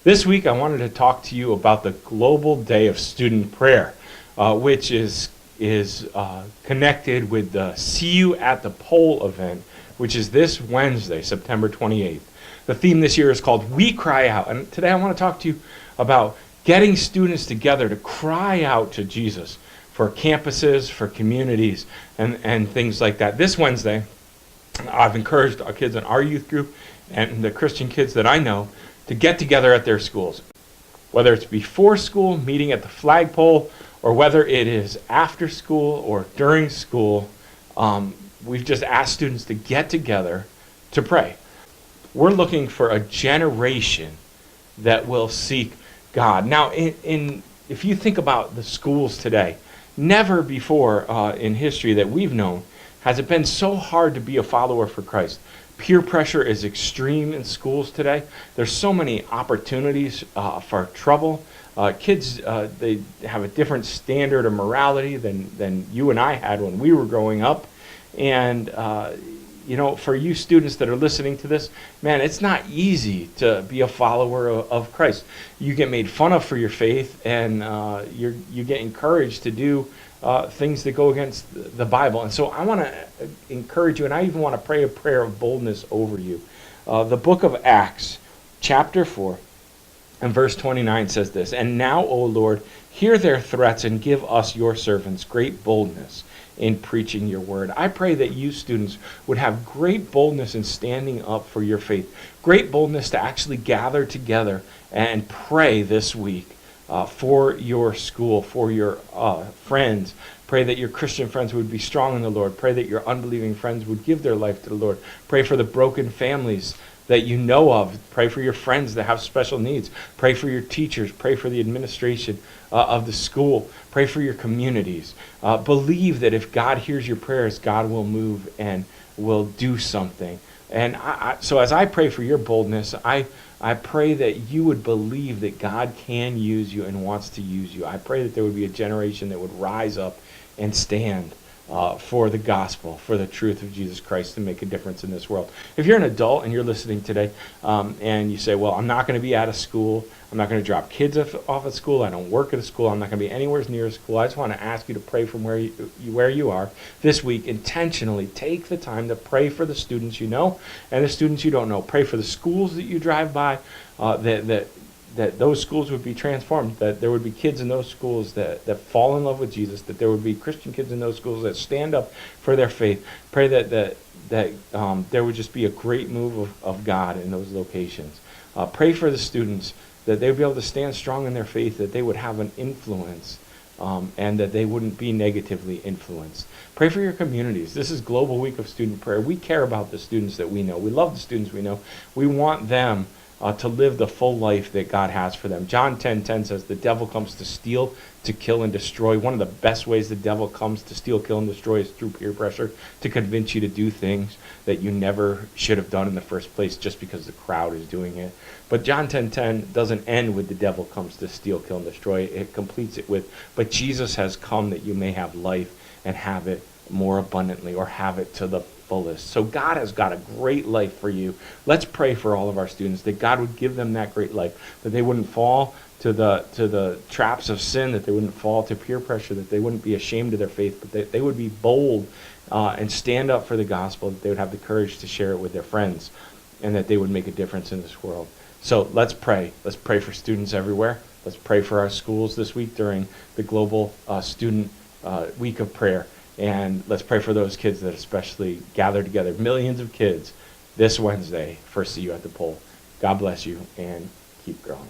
This week I wanted to talk to you about the Global Day of Student Prayer, which is connected with the See You at the Pole event, which is this Wednesday, September 28th. The theme this year is called We Cry Out, and today I want to talk to you about getting students together to cry out to Jesus for campuses, for communities, and things like that. This Wednesday, I've encouraged our kids in our youth group and the Christian kids that I know to get together at their schools. Whether it's before school, meeting at the flagpole, or whether it is after school or during school, we've just asked students to get together to pray. We're looking for a generation that will seek God. Now, if you think about the schools today, never before in history that we've known has it been so hard to be a follower for Christ. Peer pressure is extreme in schools today. There's so many opportunities for trouble. Kids, they have a different standard of morality than you and I had when we were growing up. And, for you students that are listening to this, man, it's not easy to be a follower of Christ. You get made fun of for your faith, and you get encouraged to do things that go against the Bible. And so I want to encourage you, and I even want to pray a prayer of boldness over you. The book of Acts, chapter 4, and verse 29 says this, "And now, O Lord, hear their threats and give us, your servants, great boldness in preaching your word." I pray that you students would have great boldness in standing up for your faith, great boldness to actually gather together and pray this week for your school, for your friends. Pray that your Christian friends would be strong in the Lord. Pray that your unbelieving friends would give their life to the Lord. Pray for the broken families that you know of. Pray for your friends that have special needs. Pray for your teachers. Pray for the administration of the school. Pray for your communities. Believe that if God hears your prayers, God will move and will do something. And so as I pray for your boldness, I pray that you would believe that God can use you and wants to use you. I pray that there would be a generation that would rise up and stand for the gospel, for the truth of Jesus Christ, to make a difference in this world. If you're an adult and you're listening today and you say, well, I'm not going to be out of school, I'm not going to drop kids off at school, I don't work at a school, I'm not going to be anywhere near a school, I just want to ask you to pray from where you are this week. Intentionally take the time to pray for the students you know and the students you don't know. Pray for the schools that you drive by, that those schools would be transformed, that there would be kids in those schools that fall in love with Jesus, that there would be Christian kids in those schools that stand up for their faith. Pray that there would just be a great move of God in those locations. Pray for the students, that they would be able to stand strong in their faith, that they would have an influence, and that they wouldn't be negatively influenced. Pray for your communities. This is Global Week of Student Prayer. We care about the students that we know. We love the students we know. We want them to live the full life that God has for them. John 10:10 says, the devil comes to steal, to kill, and destroy. One of the best ways the devil comes to steal, kill, and destroy is through peer pressure, to convince you to do things that you never should have done in the first place just because the crowd is doing it. But John 10:10 doesn't end with the devil comes to steal, kill, and destroy. It completes it with, but Jesus has come that you may have life and have it more abundantly, or have it to the fullest. So God has got a great life for you. Let's pray for all of our students, that God would give them that great life, that they wouldn't fall to the traps of sin, that they wouldn't fall to peer pressure, that they wouldn't be ashamed of their faith, but that they would be bold and stand up for the gospel, that they would have the courage to share it with their friends, and that they would make a difference in this world. So let's pray. Let's pray for students everywhere. Let's pray for our schools this week during the Global Student Week of Prayer. And let's pray for those kids that especially gather together, millions of kids, this Wednesday for See You at the Pole. God bless you, and keep growing.